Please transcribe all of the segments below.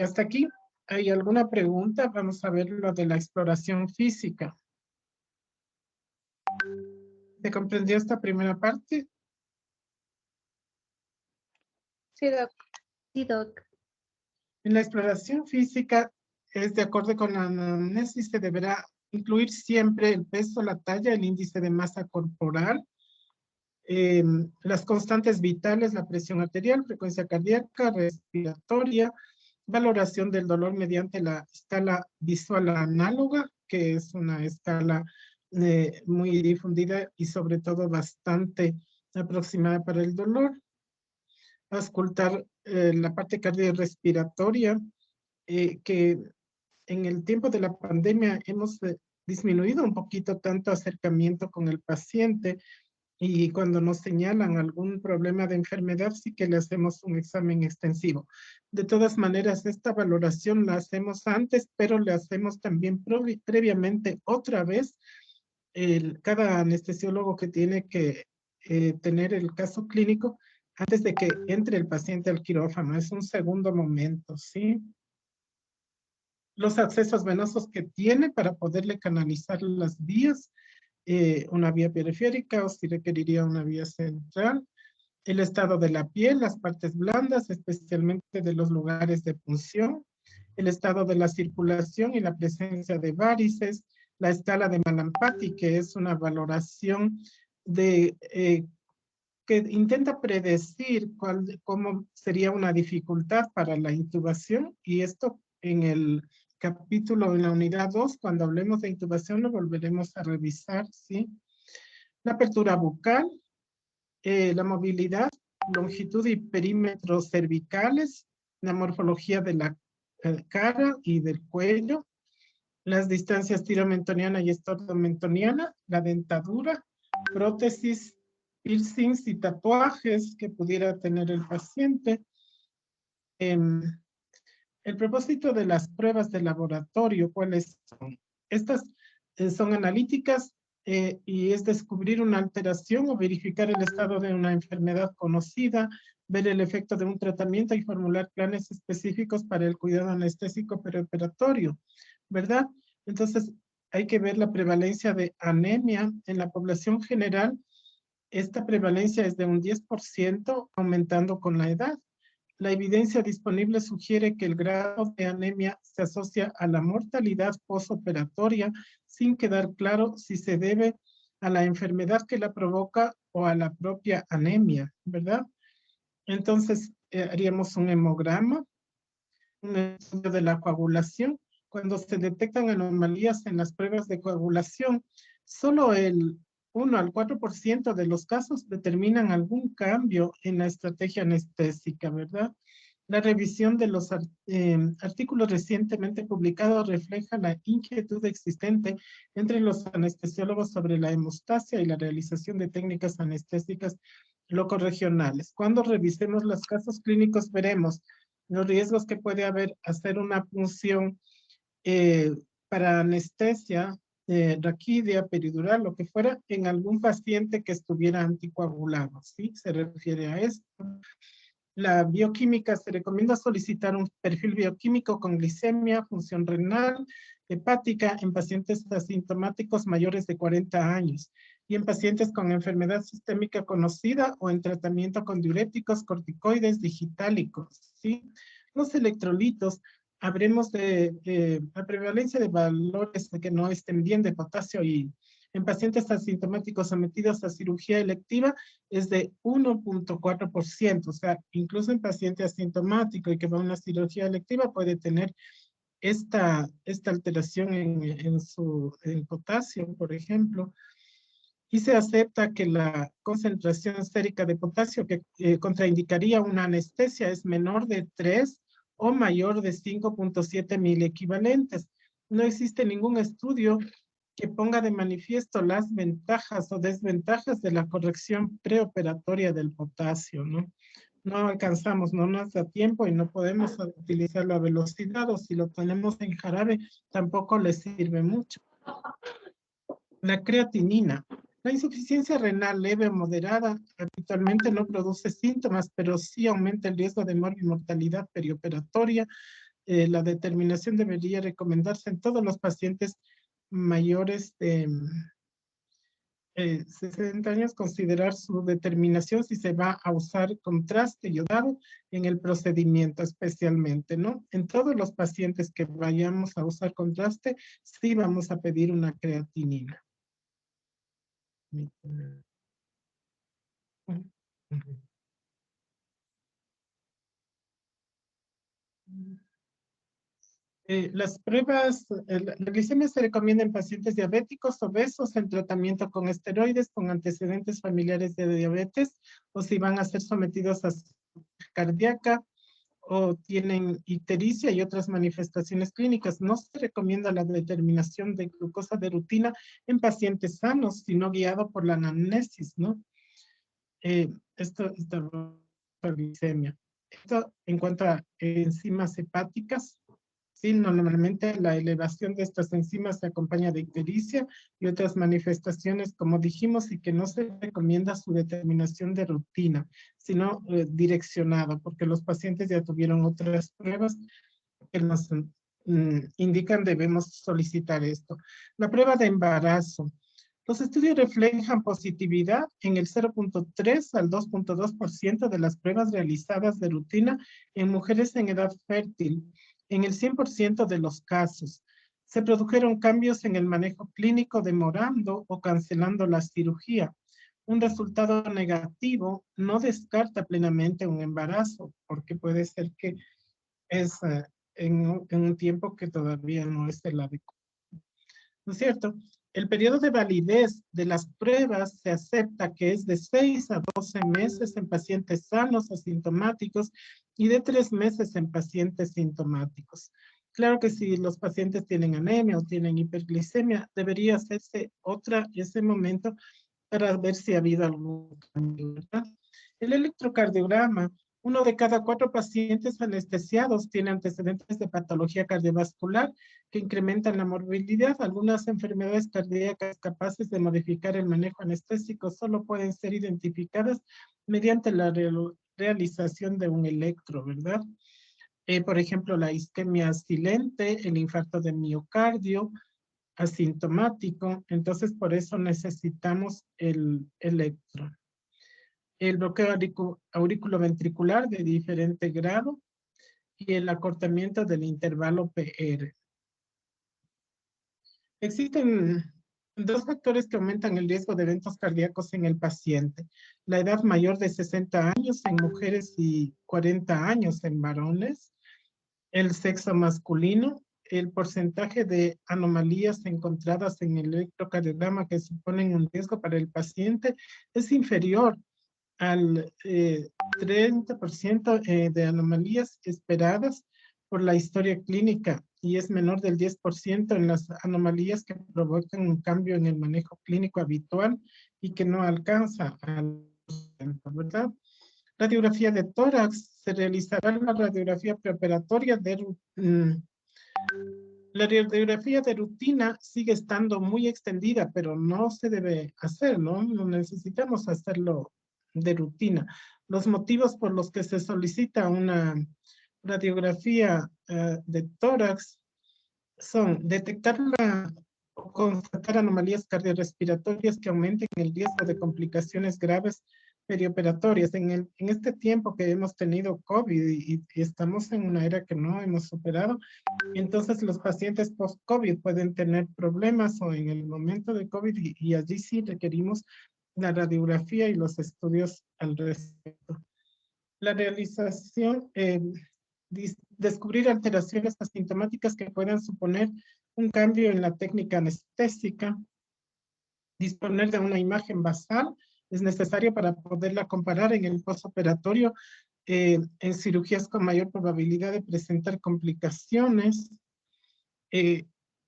hasta aquí. ¿Hay alguna pregunta? Vamos a ver lo de la exploración física. ¿Se comprendió esta primera parte? Sí, doc. Sí, doc. En la exploración física, es de acuerdo con la anamnesis, se deberá incluir siempre el peso, la talla, el índice de masa corporal, las constantes vitales, la presión arterial, frecuencia cardíaca, respiratoria, valoración del dolor mediante la escala visual análoga, que es una escala muy difundida y sobre todo bastante aproximada para el dolor. Auscultar la parte cardiorrespiratoria, que en el tiempo de la pandemia hemos disminuido un poquito tanto acercamiento con el paciente, y cuando nos señalan algún problema de enfermedad, sí que le hacemos un examen extensivo. De todas maneras, esta valoración la hacemos antes, pero le hacemos también previamente otra vez. Cada anestesiólogo que tiene que tener el caso clínico antes de que entre el paciente al quirófano. Es un segundo momento, ¿sí? Los accesos venosos que tiene para poderle canalizar las vías, una vía periférica o si requeriría una vía central, el estado de la piel, las partes blandas, especialmente de los lugares de punción, el estado de la circulación y la presencia de varices, la escala de Malampati, que es una valoración de, que intenta predecir cómo sería una dificultad para la intubación, y esto en el capítulo, en la unidad 2, cuando hablemos de intubación, lo volveremos a revisar, ¿sí? La apertura bucal, la movilidad, longitud y perímetros cervicales, la morfología de la cara y del cuello, las distancias tiromentoniana y estortomentoniana, la dentadura, prótesis, piercings y tatuajes que pudiera tener el paciente. El propósito de las pruebas de laboratorio, ¿cuáles son? Estas son analíticas y es descubrir una alteración o verificar el estado de una enfermedad conocida, ver el efecto de un tratamiento y formular planes específicos para el cuidado anestésico preoperatorio, ¿verdad? Entonces, hay que ver la prevalencia de anemia en la población general. Esta prevalencia es de un 10%, aumentando con la edad. La evidencia disponible sugiere que el grado de anemia se asocia a la mortalidad postoperatoria, sin quedar claro si se debe a la enfermedad que la provoca o a la propia anemia, ¿verdad? Entonces, haríamos un hemograma, un estudio de la coagulación. Cuando se detectan anomalías en las pruebas de coagulación, solo el 1 al 4% de los casos determinan algún cambio en la estrategia anestésica, ¿verdad? La revisión de los artículos recientemente publicados refleja la inquietud existente entre los anestesiólogos sobre la hemostasia y la realización de técnicas anestésicas locorregionales. Cuando revisemos los casos clínicos, veremos los riesgos que puede haber hacer una punción para anestesia, raquidia, peridural, lo que fuera, en algún paciente que estuviera anticoagulado, ¿sí? Se refiere a esto. La bioquímica, se recomienda solicitar un perfil bioquímico con glicemia, función renal, hepática en pacientes asintomáticos mayores de 40 años y en pacientes con enfermedad sistémica conocida o en tratamiento con diuréticos, corticoides, digitálicos, ¿sí? Los electrolitos, habremos de la prevalencia de valores de que no estén bien de potasio, y en pacientes asintomáticos sometidos a cirugía electiva es de 1.4%, o sea, incluso en paciente asintomático y que va a una cirugía electiva puede tener esta alteración en su potasio, por ejemplo. Y se acepta que la concentración sérica de potasio que contraindicaría una anestesia es menor de 3 o mayor de 5.7 miliequivalentes. No existe ningún estudio que ponga de manifiesto las ventajas o desventajas de la corrección preoperatoria del potasio, ¿no? No alcanzamos, no nos da tiempo y no podemos utilizarlo a velocidad, o si lo tenemos en jarabe tampoco le sirve mucho. La creatinina. La insuficiencia renal leve o moderada habitualmente no produce síntomas, pero sí aumenta el riesgo de mortalidad perioperatoria. la determinación debería recomendarse en todos los pacientes mayores de 60 años, considerar su determinación si se va a usar contraste yodado en el procedimiento especialmente, ¿no? En todos los pacientes que vayamos a usar contraste, sí vamos a pedir una creatinina. Las pruebas, la glicemia se recomienda en pacientes diabéticos, obesos, en tratamiento con esteroides, con antecedentes familiares de diabetes, o si van a ser sometidos a cardíaca, o tienen ictericia y otras manifestaciones clínicas. No se recomienda la determinación de glucosa de rutina en pacientes sanos, sino guiado por la anamnesis, ¿no? Esta glicemia. Esto en cuanto a enzimas hepáticas, sí, normalmente la elevación de estas enzimas se acompaña de ictericia y otras manifestaciones, como dijimos, y que no se recomienda su determinación de rutina, sino direccionado, porque los pacientes ya tuvieron otras pruebas que nos indican debemos solicitar esto. La prueba de embarazo. Los estudios reflejan positividad en el 0.3 al 2.2% de las pruebas realizadas de rutina en mujeres en edad fértil, en el 100% de los casos. Se produjeron cambios en el manejo clínico demorando o cancelando la cirugía. Un resultado negativo no descarta plenamente un embarazo, porque puede ser que es en un tiempo que todavía no es el adecuado. ¿No es cierto? El periodo de validez de las pruebas se acepta que es de 6 a 12 meses en pacientes sanos asintomáticos y de 3 meses en pacientes sintomáticos. Claro que si los pacientes tienen anemia o tienen hiperglicemia, debería hacerse ese momento para ver si ha habido algún cambio, ¿verdad? El electrocardiograma. 1 de cada 4 pacientes anestesiados tiene antecedentes de patología cardiovascular que incrementan la morbilidad. Algunas enfermedades cardíacas capaces de modificar el manejo anestésico solo pueden ser identificadas mediante la realización de un electro, ¿verdad? Por ejemplo, la isquemia silente, el infarto de miocardio, asintomático. Entonces, por eso necesitamos el electro. El bloqueo auriculoventricular de diferente grado y el acortamiento del intervalo PR. Existen 2 factores que aumentan el riesgo de eventos cardíacos en el paciente. La edad mayor de 60 años en mujeres y 40 años en varones. El sexo masculino. El porcentaje de anomalías encontradas en el electrocardiograma que suponen un riesgo para el paciente es inferior al 30% de anomalías esperadas por la historia clínica y es menor del 10% en las anomalías que provocan un cambio en el manejo clínico habitual y que no alcanza al 10%, ¿verdad? Radiografía de tórax. Se realizará la radiografía preoperatoria la radiografía de rutina sigue estando muy extendida, pero no se debe hacer, ¿no? No necesitamos hacerlo de rutina. Los motivos por los que se solicita una radiografía de tórax son detectar o constatar anomalías cardiorrespiratorias que aumenten el riesgo de complicaciones graves perioperatorias. En este tiempo que hemos tenido COVID y estamos en una era que no hemos superado, entonces los pacientes post-COVID pueden tener problemas o en el momento de COVID y allí sí requerimos la radiografía y los estudios al respecto. La realización, descubrir alteraciones asintomáticas que puedan suponer un cambio en la técnica anestésica, disponer de una imagen basal es necesario para poderla comparar en el postoperatorio en cirugías con mayor probabilidad de presentar complicaciones,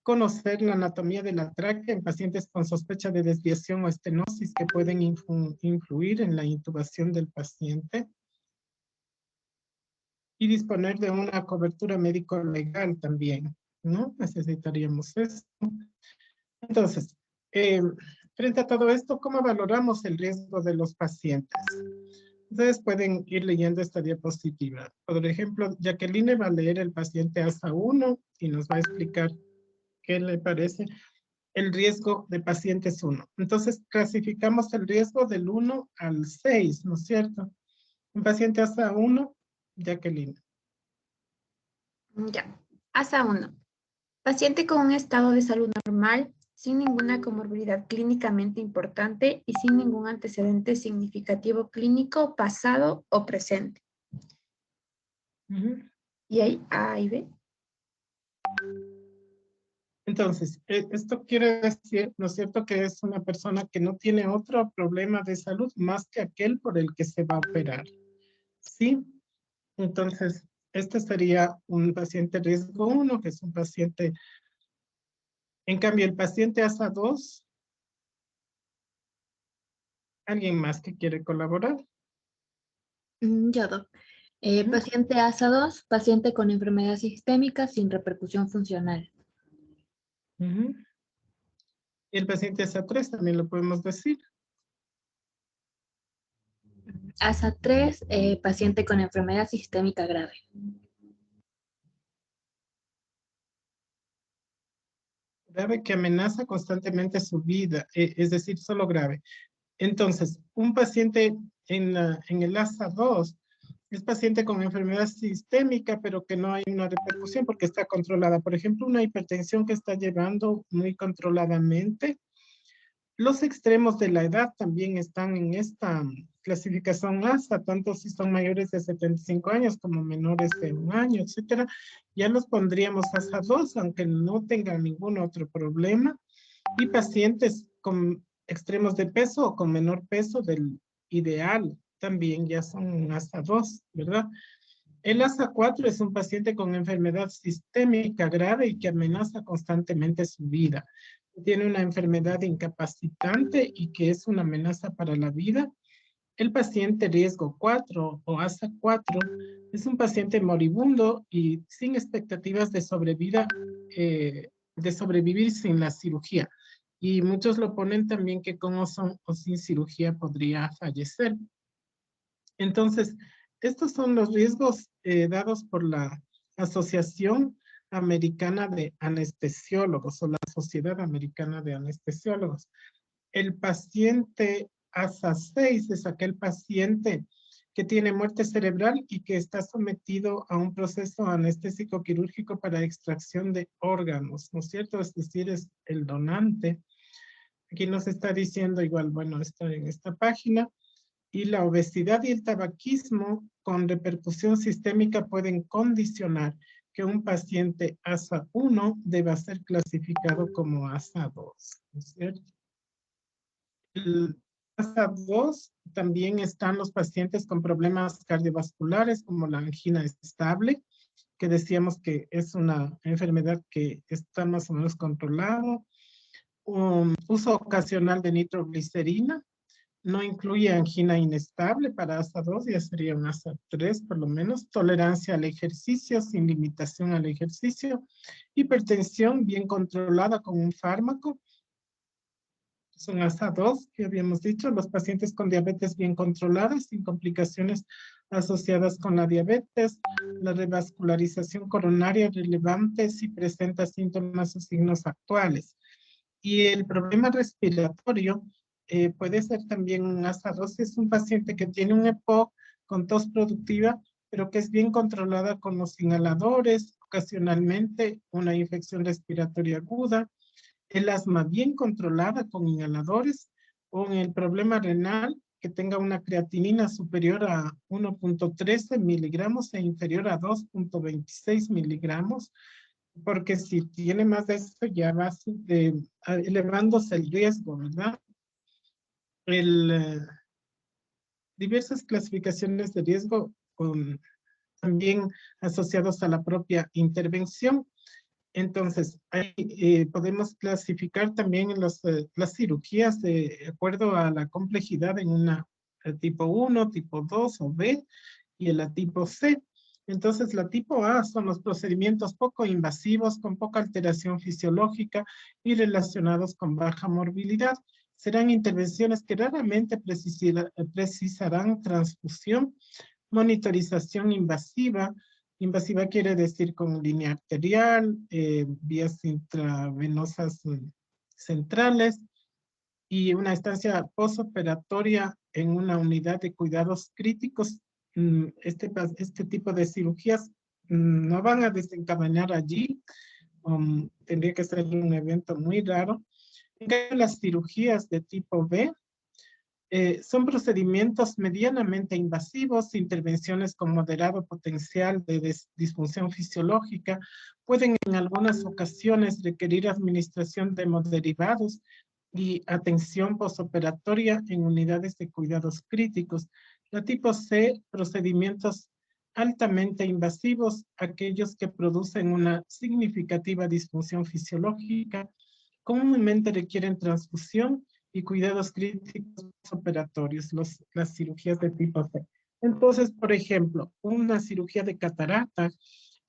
conocer la anatomía de la tráquea en pacientes con sospecha de desviación o estenosis que pueden influir en la intubación del paciente y disponer de una cobertura médico-legal también, ¿no? Necesitaríamos esto. Entonces, frente a todo esto, ¿cómo valoramos el riesgo de los pacientes? Ustedes pueden ir leyendo esta diapositiva. Por ejemplo, Jacqueline va a leer el paciente ASA 1 y nos va a explicar qué le parece el riesgo de pacientes 1. Entonces, clasificamos el riesgo del 1 al 6, ¿no es cierto? Un paciente ASA 1, Jacqueline. Ya. ASA 1. Paciente con un estado de salud normal, sin ninguna comorbilidad clínicamente importante y sin ningún antecedente significativo clínico pasado o presente. Y ahí A y B. Entonces, esto quiere decir, ¿no es cierto?, que es una persona que no tiene otro problema de salud más que aquel por el que se va a operar. ¿Sí? Entonces, este sería un paciente riesgo 1, que es un paciente. En cambio, el paciente ASA 2, ¿alguien más que quiere colaborar? Yo, Doc. Paciente ASA 2, paciente con enfermedad sistémica sin repercusión funcional. Y el paciente ASA 3 también lo podemos decir. ASA 3, paciente con enfermedad sistémica grave. Grave que amenaza constantemente su vida, es decir, solo grave. Entonces, un paciente en el ASA 2 es paciente con enfermedad sistémica, pero que no hay una repercusión porque está controlada. Por ejemplo, una hipertensión que está llevando muy controladamente. Los extremos de la edad también están en esta clasificación ASA, tanto si son mayores de 75 años como menores de 1 año, etcétera. Ya los pondríamos ASA 2, aunque no tengan ningún otro problema. Y pacientes con extremos de peso o con menor peso del ideal también ya son ASA 2, ¿verdad? El ASA 4 es un paciente con enfermedad sistémica grave y que amenaza constantemente su vida. Tiene una enfermedad incapacitante y que es una amenaza para la vida. El paciente riesgo 4 o ASA 4 es un paciente moribundo y sin expectativas de sobrevida, de sobrevivir sin la cirugía. Y muchos lo ponen también que con o sin cirugía podría fallecer. Entonces, estos son los riesgos dados por la Asociación Americana de Anestesiólogos o la Sociedad Americana de Anestesiólogos. El paciente ASA 6 es aquel paciente que tiene muerte cerebral y que está sometido a un proceso anestésico quirúrgico para extracción de órganos, ¿no es cierto? Es decir, es el donante. Aquí nos está diciendo igual, bueno, está en esta página. Y la obesidad y el tabaquismo con repercusión sistémica pueden condicionar que un paciente ASA 1 deba ser clasificado como ASA 2, ¿no es cierto? El ASA 2 también están los pacientes con problemas cardiovasculares como la angina estable, que decíamos que es una enfermedad que está más o menos controlada. Uso ocasional de nitroglicerina. No incluye angina inestable para ASA 2, ya sería un ASA 3 por lo menos. Tolerancia al ejercicio, sin limitación al ejercicio. Hipertensión bien controlada con un fármaco. Son ASA 2, que habíamos dicho. Los pacientes con diabetes bien controladas, sin complicaciones asociadas con la diabetes. La revascularización coronaria relevante si presenta síntomas o signos actuales. Y el problema respiratorio puede ser también un ASA 2, es un paciente que tiene un EPOC con tos productiva, pero que es bien controlada con los inhaladores, ocasionalmente una infección respiratoria aguda, el asma bien controlada con inhaladores, o en el problema renal, que tenga una creatinina superior a 1.13 miligramos e inferior a 2.26 miligramos, porque si tiene más de eso ya va elevándose el riesgo, ¿verdad? Diversas clasificaciones de riesgo también asociados a la propia intervención. Entonces, ahí, podemos clasificar también las cirugías de acuerdo a la complejidad en una tipo 1, tipo 2 o B y en la tipo C. Entonces, la tipo A son los procedimientos poco invasivos, con poca alteración fisiológica y relacionados con baja morbilidad. Serán intervenciones que raramente precisarán transfusión, monitorización invasiva. Invasiva quiere decir con línea arterial, vías intravenosas centrales y una estancia postoperatoria en una unidad de cuidados críticos. Este tipo de cirugías no van a desencadenar allí. Tendría que ser un evento muy raro. En cambio, las cirugías de tipo B son procedimientos medianamente invasivos, intervenciones con moderado potencial de disfunción fisiológica, pueden en algunas ocasiones requerir administración de hemoderivados y atención postoperatoria en unidades de cuidados críticos. La tipo C, procedimientos altamente invasivos, aquellos que producen una significativa disfunción fisiológica, comúnmente requieren transfusión y cuidados críticos operatorios, las cirugías de tipo C. Entonces, por ejemplo, una cirugía de catarata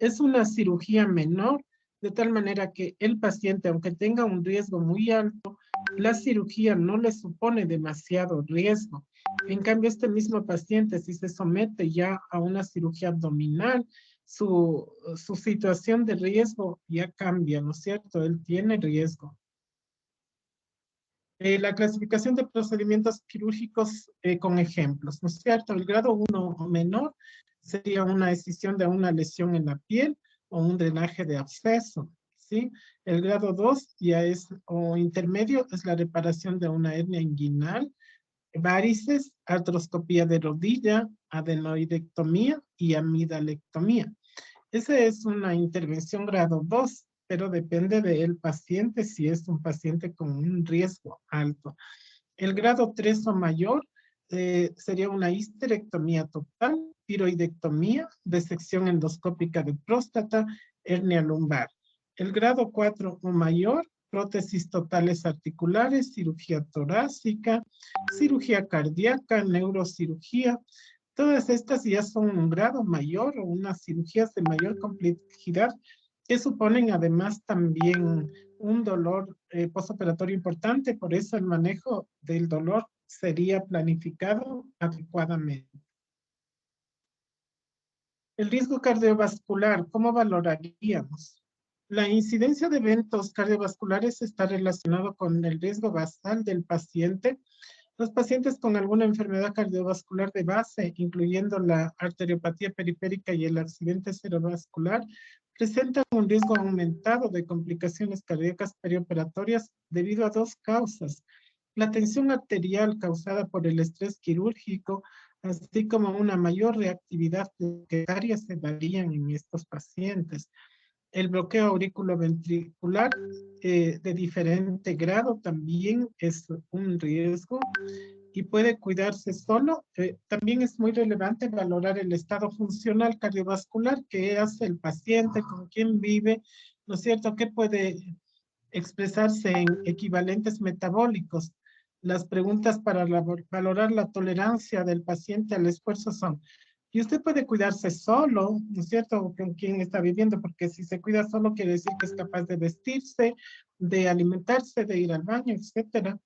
es una cirugía menor, de tal manera que el paciente, aunque tenga un riesgo muy alto, la cirugía no le supone demasiado riesgo. En cambio, este mismo paciente, si se somete ya a una cirugía abdominal, su situación de riesgo ya cambia, ¿no es cierto? Él tiene riesgo. La clasificación de procedimientos quirúrgicos con ejemplos, ¿no es cierto? El grado 1 o menor sería una decisión de una lesión en la piel o un drenaje de absceso, ¿sí? El grado 2 ya es, o intermedio, es la reparación de una hernia inguinal, varices, artroscopía de rodilla, adenoidectomía y amidalectomía. Esa es una intervención grado 2, pero depende del paciente si es un paciente con un riesgo alto. El grado 3 o mayor sería una histerectomía total, tiroidectomía, disección endoscópica de próstata, hernia lumbar. El grado 4 o mayor, prótesis totales articulares, cirugía torácica, cirugía cardíaca, neurocirugía. Todas estas ya son un grado mayor o unas cirugías de mayor complejidad que suponen además también un dolor postoperatorio importante, por eso el manejo del dolor sería planificado adecuadamente. El riesgo cardiovascular, ¿cómo valoraríamos? La incidencia de eventos cardiovasculares está relacionado con el riesgo basal del paciente. Los pacientes con alguna enfermedad cardiovascular de base, incluyendo la arteriopatía periférica y el accidente cerebrovascular, presentan un riesgo aumentado de complicaciones cardíacas perioperatorias debido a dos causas: la tensión arterial causada por el estrés quirúrgico, así como una mayor reactividad plaquetaria se varían en estos pacientes. El bloqueo auriculoventricular de diferente grado también es un riesgo y puede cuidarse solo. También es muy relevante valorar el estado funcional cardiovascular que hace el paciente, con quién vive, ¿no es cierto? ¿Qué puede expresarse en equivalentes metabólicos? Las preguntas para valorar la tolerancia del paciente al esfuerzo son: y usted puede cuidarse solo, ¿no es cierto?, con quién está viviendo, porque si se cuida solo quiere decir que es capaz de vestirse, de alimentarse, de ir al baño, etcétera.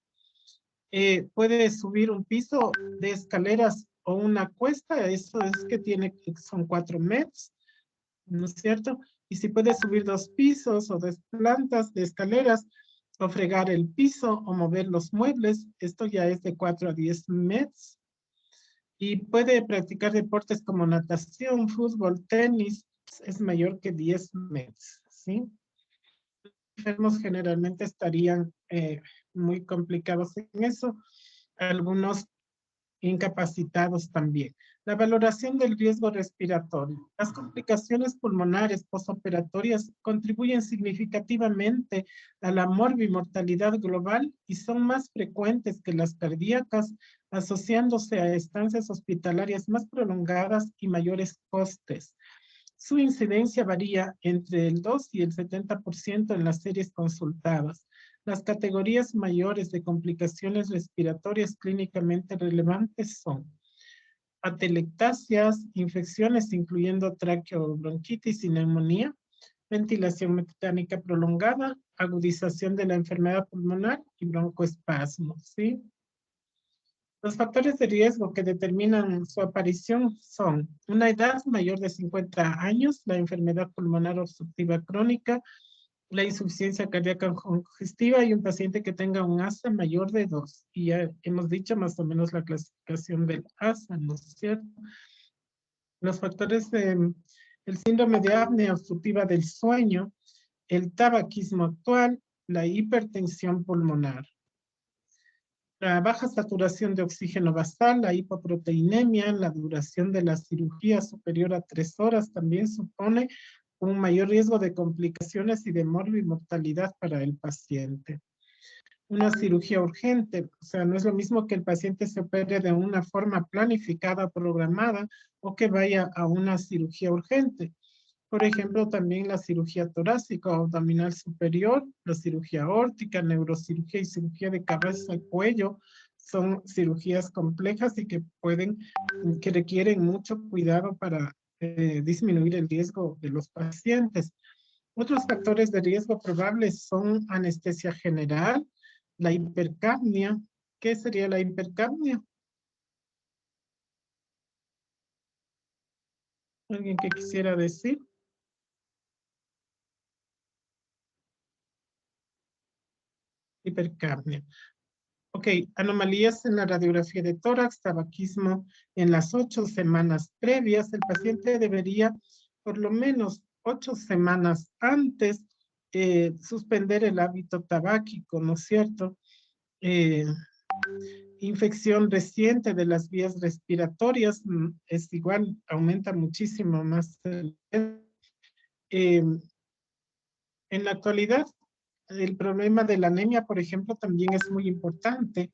Puede subir un piso de escaleras o una cuesta, eso es que son 4 metros, ¿no es cierto? Y si puede subir 2 pisos o 2 plantas de escaleras, o fregar el piso o mover los muebles, esto ya es de 4 a 10 metros. Y puede practicar deportes como natación, fútbol, tenis, es mayor que 10 metros, ¿sí? Los enfermos generalmente estarían muy complicados en eso, algunos incapacitados también. La valoración del riesgo respiratorio. Las complicaciones pulmonares postoperatorias contribuyen significativamente a la morbimortalidad global y son más frecuentes que las cardíacas, asociándose a estancias hospitalarias más prolongadas y mayores costes. Su incidencia varía entre el 2 y el 70% en las series consultadas. Las categorías mayores de complicaciones respiratorias clínicamente relevantes son atelectasias, infecciones incluyendo traqueobronquitis y neumonía, ventilación mecánica prolongada, agudización de la enfermedad pulmonar y broncoespasmos, ¿sí? Los factores de riesgo que determinan su aparición son una edad mayor de 50 años, la enfermedad pulmonar obstructiva crónica, la insuficiencia cardíaca congestiva y un paciente que tenga un ASA mayor de 2. Y ya hemos dicho más o menos la clasificación del ASA, ¿no es cierto? Los factores de el síndrome de apnea obstructiva del sueño, el tabaquismo actual, la hipertensión pulmonar. La baja saturación de oxígeno basal, la hipoproteinemia, la duración de la cirugía superior a 3 horas también supone un mayor riesgo de complicaciones y de mortalidad para el paciente. Una cirugía urgente, o sea, no es lo mismo que el paciente se opere de una forma planificada, programada, o que vaya a una cirugía urgente. Por ejemplo, también la cirugía torácica o abdominal superior, la cirugía aórtica, neurocirugía y cirugía de cabeza y cuello son cirugías complejas y que requieren mucho cuidado para disminuir el riesgo de los pacientes. Otros factores de riesgo probables son anestesia general, la hipercapnia. ¿Qué sería la hipercapnia? ¿Alguien que quisiera decir? Hipercapnia. Ok, anomalías en la radiografía de tórax, tabaquismo en las 8 semanas previas. El paciente debería, por lo menos 8 semanas antes, suspender el hábito tabáquico, ¿no es cierto? Infección reciente de las vías respiratorias es igual, aumenta muchísimo más. En la actualidad, el problema de la anemia, por ejemplo, también es muy importante.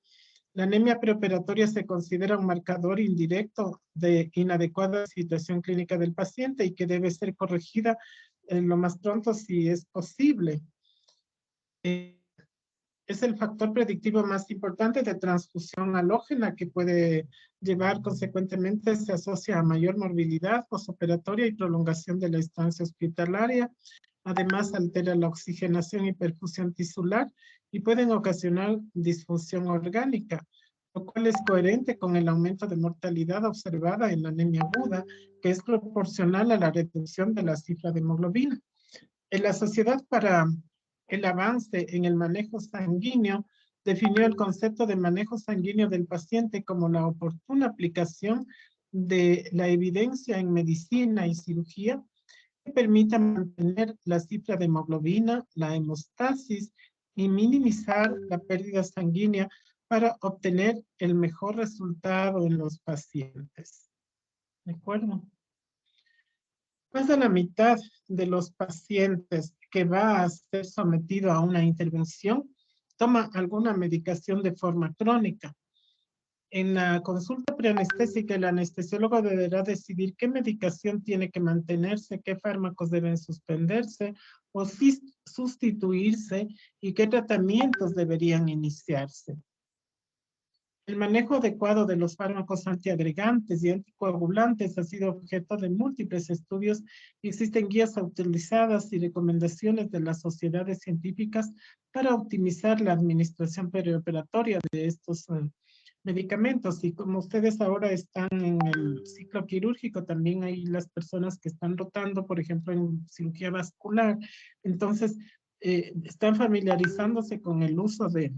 La anemia preoperatoria se considera un marcador indirecto de inadecuada situación clínica del paciente y que debe ser corregida lo más pronto si es posible. Es el factor predictivo más importante de transfusión halógena que puede llevar consecuentemente, se asocia a mayor morbilidad postoperatoria y prolongación de la estancia hospitalaria. Además, altera la oxigenación y perfusión tisular y pueden ocasionar disfunción orgánica, lo cual es coherente con el aumento de mortalidad observada en la anemia aguda, que es proporcional a la reducción de la cifra de hemoglobina. En la Sociedad para el Avance en el Manejo Sanguíneo definió el concepto de manejo sanguíneo del paciente como la oportuna aplicación de la evidencia en medicina y cirugía que permita mantener la cifra de hemoglobina, la hemostasis y minimizar la pérdida sanguínea para obtener el mejor resultado en los pacientes. ¿De acuerdo? Más de la mitad de los pacientes que va a ser sometido a una intervención toma alguna medicación de forma crónica. En la consulta preanestésica, el anestesiólogo deberá decidir qué medicación tiene que mantenerse, qué fármacos deben suspenderse o sustituirse y qué tratamientos deberían iniciarse. El manejo adecuado de los fármacos antiagregantes y anticoagulantes ha sido objeto de múltiples estudios y existen guías autorizadas y recomendaciones de las sociedades científicas para optimizar la administración perioperatoria de estos medicamentos. Y como ustedes ahora están en el ciclo quirúrgico, también hay las personas que están rotando, por ejemplo, en cirugía vascular. Entonces, están familiarizándose con el uso de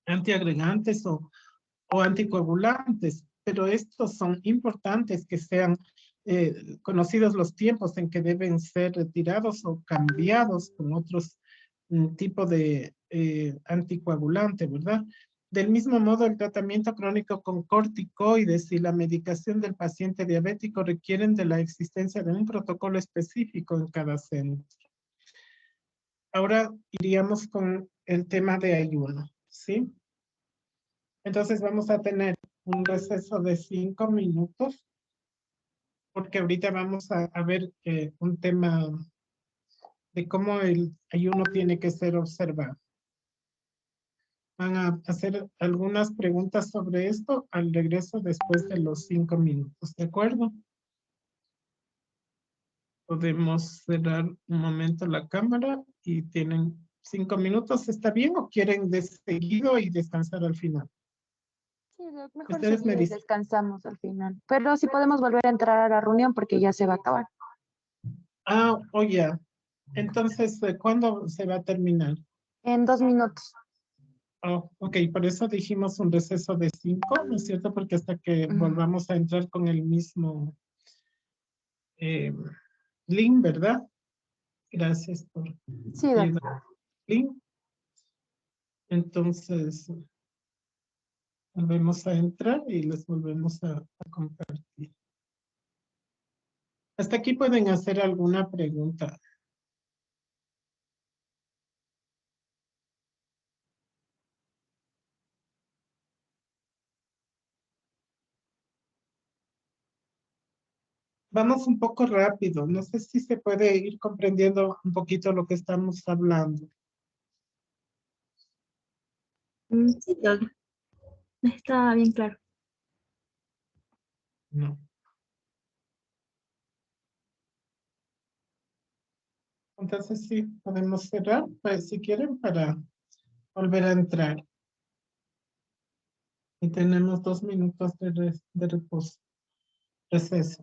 antiagregantes o anticoagulantes, pero estos son importantes que sean conocidos los tiempos en que deben ser retirados o cambiados con otros tipo de anticoagulante, ¿verdad? Del mismo modo, el tratamiento crónico con corticoides y la medicación del paciente diabético requieren de la existencia de un protocolo específico en cada centro. Ahora iríamos con el tema de ayuno, ¿sí? Entonces vamos a tener un receso de 5 minutos, porque ahorita vamos a ver un tema de cómo el ayuno tiene que ser observado. Van a hacer algunas preguntas sobre esto al regreso después de los 5 minutos, ¿de acuerdo? Podemos cerrar un momento la cámara y tienen 5 minutos. ¿Está bien o quieren de seguido y descansar al final? Sí, mejor Ustedes me seguir y dicen. descansamos al final. Pero sí podemos volver a entrar a la reunión porque ya se va a acabar. Ah, oh, ya. Entonces, ¿cuándo se va a terminar? En 2 minutos. Oh, ok, por eso dijimos un receso de 5, ¿no es cierto? Porque hasta que volvamos a entrar con el mismo eh, link, ¿verdad? Gracias por Sí, ayudar. Link. Entonces, volvemos a entrar y les volvemos a compartir. Hasta aquí pueden hacer alguna pregunta. Vamos un poco rápido. No sé si se puede ir comprendiendo un poquito lo que estamos hablando. Sí, está bien claro. No. Entonces sí, podemos cerrar, pues, si quieren, para volver a entrar. Y tenemos 2 minutos de reposo, receso.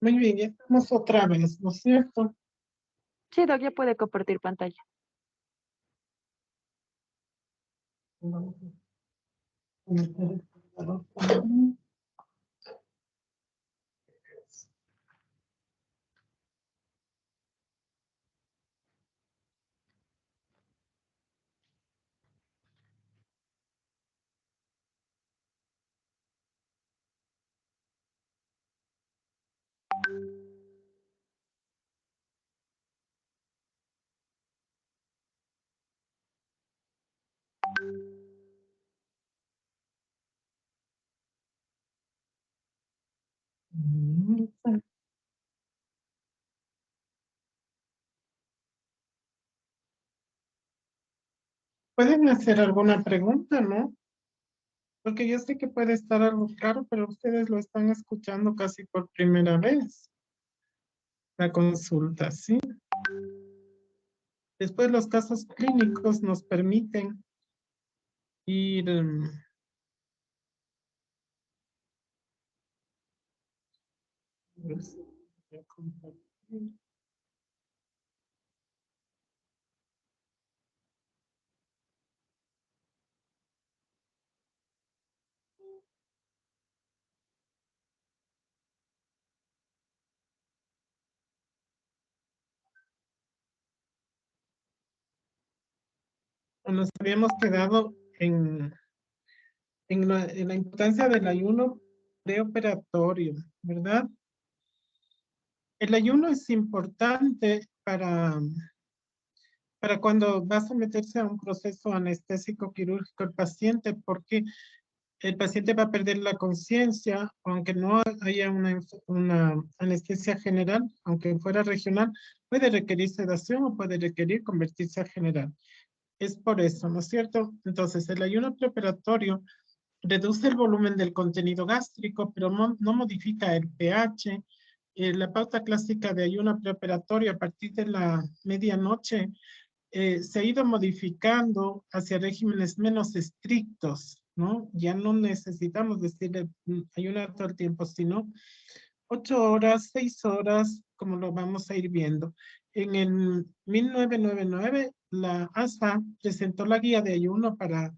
Muy bien, ya estamos otra vez, ¿no es cierto? Sí, Doc, ya puede compartir pantalla. Vamos a meter el computador también. Mm, Pueden hacer alguna pregunta, ¿no? Porque yo sé que puede estar algo claro, pero ustedes lo están escuchando casi por primera vez, la consulta, ¿sí? Después los casos clínicos nos permiten ir, pues, voy a compartir. Nos habíamos quedado en la importancia del ayuno preoperatorio, ¿verdad? El ayuno es importante para cuando va a someterse a un proceso anestésico quirúrgico el paciente, porque el paciente va a perder la conciencia, aunque no haya una anestesia general, aunque fuera regional, puede requerir sedación o puede requerir convertirse a general. Es por eso, ¿no es cierto? Entonces, el ayuno preoperatorio reduce el volumen del contenido gástrico, pero no modifica el pH. La pauta clásica de ayuno preoperatorio a partir de la medianoche se ha ido modificando hacia regímenes menos estrictos, ¿no? Ya no necesitamos decirle ayunar todo el tiempo, sino 8 horas, 6 horas, como lo vamos a ir viendo. En el 1999, la ASA presentó la guía de ayuno para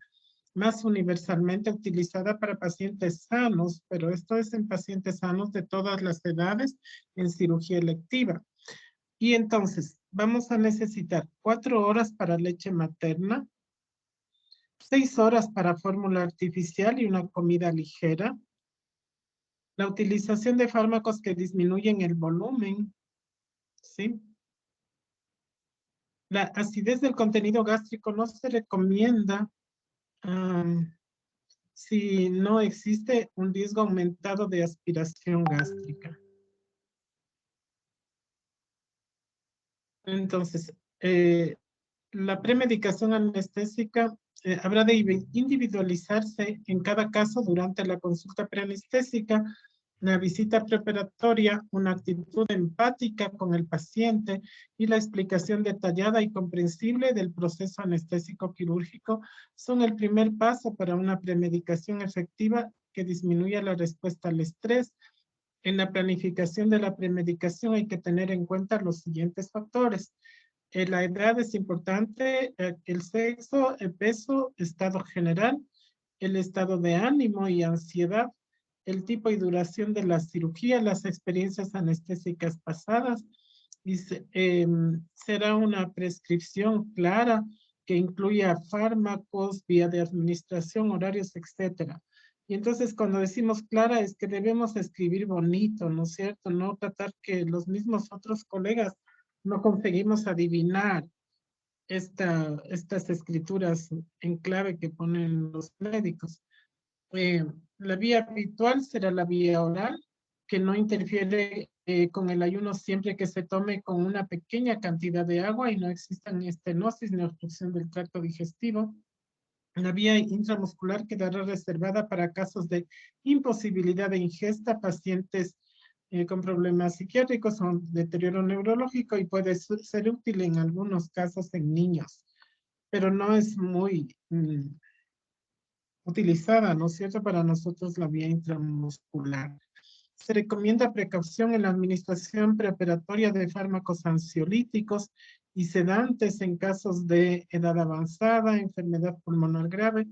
más universalmente utilizada para pacientes sanos, pero esto es en pacientes sanos de todas las edades en cirugía electiva. Y entonces vamos a necesitar 4 horas para leche materna, 6 horas para fórmula artificial y una comida ligera, la utilización de fármacos que disminuyen el volumen, ¿sí? La acidez del contenido gástrico no se recomienda si no existe un riesgo aumentado de aspiración gástrica. Entonces, la premedicación anestésica habrá de individualizarse en cada caso durante la consulta preanestésica, la visita preoperatoria, una actitud empática con el paciente y la explicación detallada y comprensible del proceso anestésico quirúrgico son el primer paso para una premedicación efectiva que disminuya la respuesta al estrés. En la planificación de la premedicación hay que tener en cuenta los siguientes factores. La edad es importante, el sexo, el peso, estado general, el estado de ánimo y ansiedad, el tipo y duración de la cirugía, las experiencias anestésicas pasadas, y será una prescripción clara que incluya fármacos, vía de administración, horarios, etcétera. Y entonces cuando decimos clara es que debemos escribir bonito, ¿no es cierto? No tratar que los mismos otros colegas no conseguimos adivinar estas escrituras en clave que ponen los médicos. Eh, la vía habitual será la vía oral, que no interfiere con el ayuno siempre que se tome con una pequeña cantidad de agua y no exista ni estenosis ni obstrucción del tracto digestivo. La vía intramuscular quedará reservada para casos de imposibilidad de ingesta, pacientes con problemas psiquiátricos o deterioro neurológico y puede ser útil en algunos casos en niños, pero no es muy utilizada, ¿no es cierto? Para nosotros la vía intramuscular. Se recomienda precaución en la administración preoperatoria de fármacos ansiolíticos y sedantes en casos de edad avanzada, enfermedad pulmonar grave,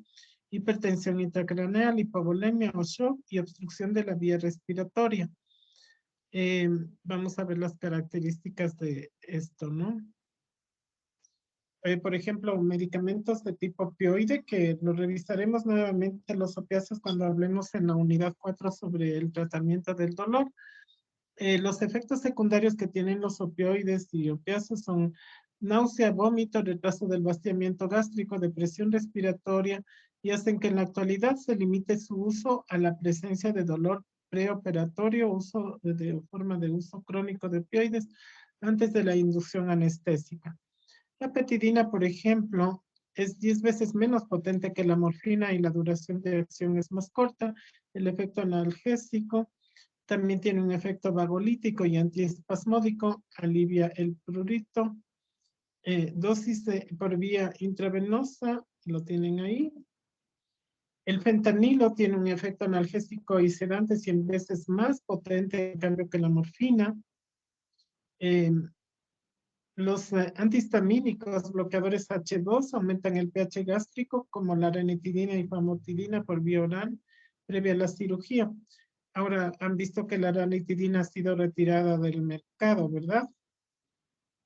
hipertensión intracraneal, hipovolemia o shock y obstrucción de la vía respiratoria. Vamos a ver las características de esto, ¿no? Por ejemplo, medicamentos de tipo opioide, que lo revisaremos nuevamente los opiáceos cuando hablemos en la unidad 4 sobre el tratamiento del dolor. Los efectos secundarios que tienen los opioides y opiáceos son náusea, vómito, retraso del vaciamiento gástrico, depresión respiratoria, y hacen que en la actualidad se limite su uso a la presencia de dolor preoperatorio, uso de forma de uso crónico de opioides antes de la inducción anestésica. La petidina, por ejemplo, es 10 veces menos potente que la morfina y la duración de acción es más corta. El efecto analgésico también tiene un efecto vagolítico y antiespasmódico, alivia el prurito. Dosis por vía intravenosa, lo tienen ahí. El fentanilo tiene un efecto analgésico y sedante 100 veces más potente, en cambio, que la morfina. Los antihistamínicos bloqueadores H2 aumentan el pH gástrico, como la ranitidina y famotidina por vía oral previa a la cirugía. Ahora han visto que la ranitidina ha sido retirada del mercado, ¿verdad?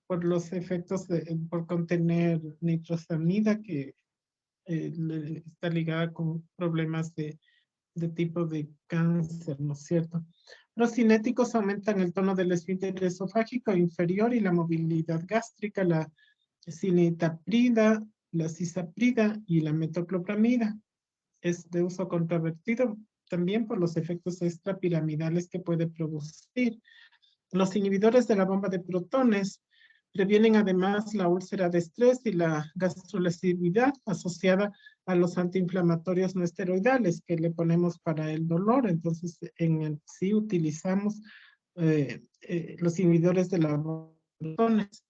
Por los efectos por contener nitrosamida, que está ligada con problemas de tipo de cáncer, ¿no es cierto? Los cinéticos aumentan el tono del esfínter esofágico inferior y la movilidad gástrica, la cinetaprida, la cisaprida y la metoclopramida. Es de uso controvertido también por los efectos extrapiramidales que puede producir. Los inhibidores de la bomba de protones previenen además la úlcera de estrés y la gastrolesividad asociada a los antiinflamatorios no esteroidales que le ponemos para el dolor. Entonces, sí utilizamos los inhibidores de la bomba de protones.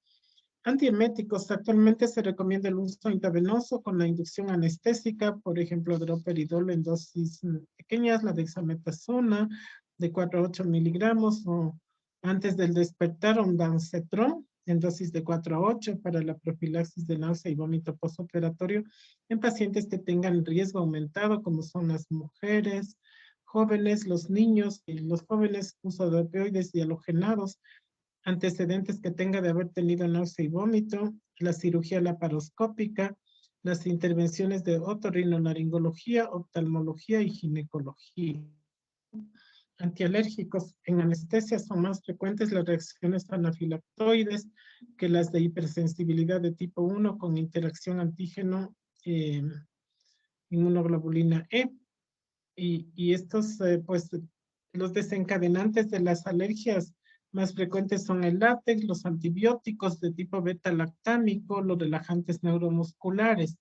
Antieméticos, actualmente se recomienda el uso intravenoso con la inducción anestésica, por ejemplo, droperidol en dosis pequeñas, la dexametasona de 4 a 8 miligramos, o antes del despertar, ondansetron en dosis de 4 a 8 para la profilaxis de náusea y vómito postoperatorio en pacientes que tengan riesgo aumentado, como son las mujeres, jóvenes, los niños y los jóvenes, uso de opioides y halogenados, antecedentes que tenga de haber tenido náusea y vómito, la cirugía laparoscópica, las intervenciones de otorrinolaringología, oftalmología y ginecología. Antialérgicos. En anestesia son más frecuentes las reacciones anafilactoides que las de hipersensibilidad de tipo 1 con interacción antígeno inmunoglobulina E. Y estos, pues, los desencadenantes de las alergias más frecuentes son el látex, los antibióticos de tipo beta-lactámico, los relajantes neuromusculares.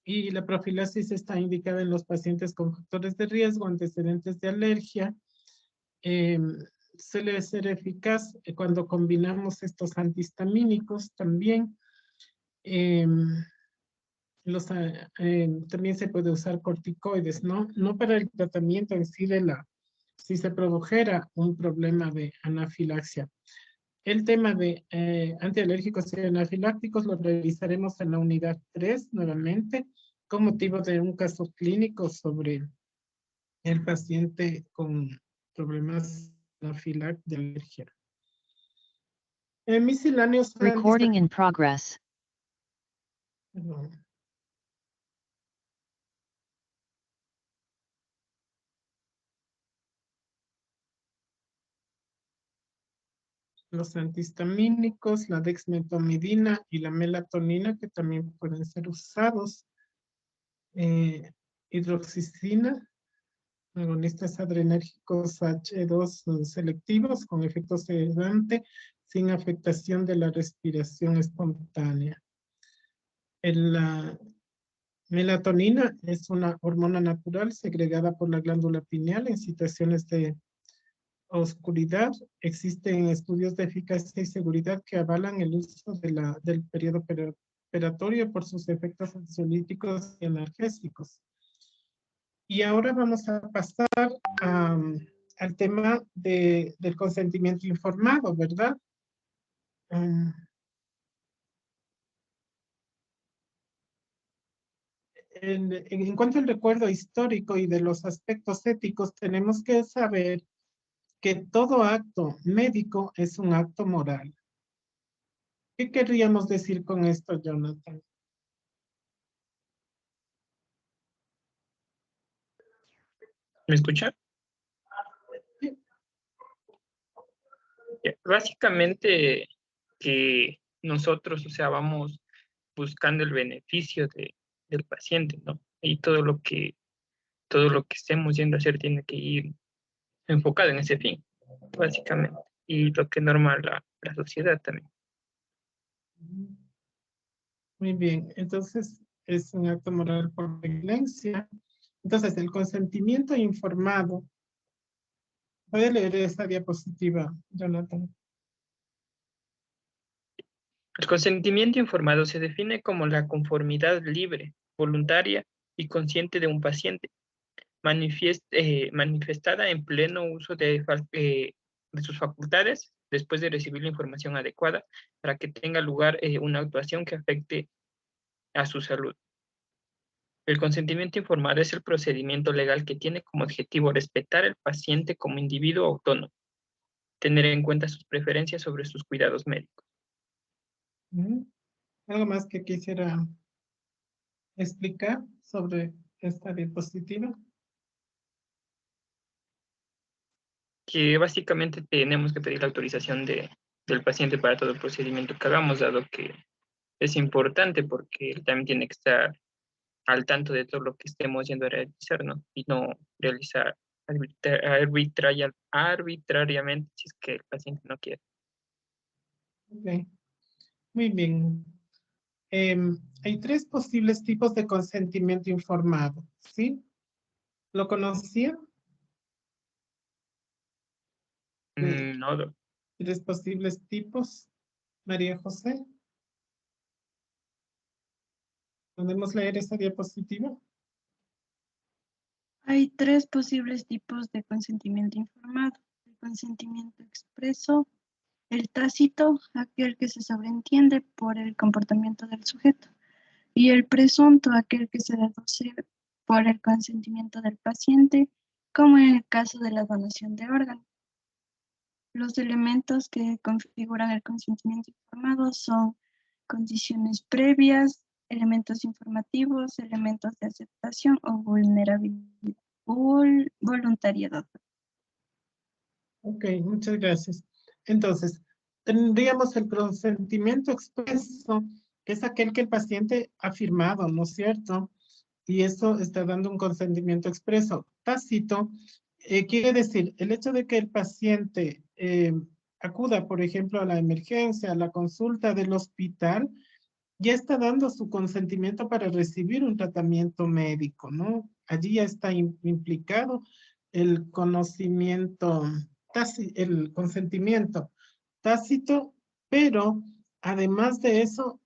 Y la profilaxis está indicada en los pacientes con factores de riesgo, antecedentes de alergia. Suele ser eficaz cuando combinamos estos antihistamínicos también. También se puede usar corticoides, ¿no? No para el tratamiento en sí si se produjera un problema de anafilaxia. El tema de antialérgicos y anafilácticos lo revisaremos en la unidad 3 nuevamente, con motivo de un caso clínico sobre el paciente con problemas anafilácticos de alergia. Misceláneos. Recording in progress. Perdón. Los antihistamínicos, la dexmedetomidina y la melatonina, que también pueden ser usados. Hidroxicina, agonistas adrenérgicos H2 selectivos con efecto sedante sin afectación de la respiración espontánea. La melatonina es una hormona natural segregada por la glándula pineal en situaciones de oscuridad. Existen estudios de eficacia y seguridad que avalan el uso del periodo operatorio por sus efectos ansiolíticos y analgésicos. Y ahora vamos a pasar a al tema del consentimiento informado, ¿verdad? En cuanto al recuerdo histórico y de los aspectos éticos, tenemos que saber que todo acto médico es un acto moral. ¿Qué querríamos decir con esto, Jonathan? ¿Me escucha? Básicamente que nosotros, o sea, vamos buscando el beneficio del paciente, ¿no? Y todo lo que estemos yendo a hacer tiene que ir enfocado en ese fin, básicamente. Y lo que norma la sociedad también. Muy bien, entonces es un acto moral por excelencia. Entonces, el consentimiento informado. ¿Puede leer esa diapositiva, Jonathan? El consentimiento informado se define como la conformidad libre, voluntaria y consciente de un paciente, manifestada en pleno uso de sus facultades después de recibir la información adecuada para que tenga lugar una actuación que afecte a su salud. El consentimiento informado es el procedimiento legal que tiene como objetivo respetar al paciente como individuo autónomo, tener en cuenta sus preferencias sobre sus cuidados médicos. ¿Algo más que quisiera explicar sobre esta diapositiva? Que básicamente tenemos que pedir la autorización del paciente para todo el procedimiento que hagamos, dado que es importante porque él también tiene que estar al tanto de todo lo que estemos yendo a realizar, ¿no? Y no realizar arbitrariamente si es que el paciente no quiere. Ok, muy bien. Hay 3 posibles tipos de consentimiento informado, ¿sí? ¿Lo conocía? No, doc. 3 posibles tipos. María José. ¿Podemos leer esa diapositiva? Hay 3 posibles tipos de consentimiento informado: el consentimiento expreso, el tácito, aquel que se sobreentiende por el comportamiento del sujeto, y el presunto, aquel que se deduce por el consentimiento del paciente, como en el caso de la donación de órganos. Los elementos que configuran el consentimiento informado son condiciones previas, elementos informativos, elementos de aceptación o vulnerabilidad, voluntariedad. Ok, muchas gracias. Entonces, tendríamos el consentimiento expreso, que es aquel que el paciente ha firmado, ¿no es cierto? Y eso está dando un consentimiento expreso. Tácito quiere decir el hecho de que el paciente acuda, por ejemplo, a la emergencia, a la consulta del hospital, ya está dando su consentimiento para recibir un tratamiento médico, ¿no? Allí ya está implicado el conocimiento, el consentimiento tácito, pero además de eso,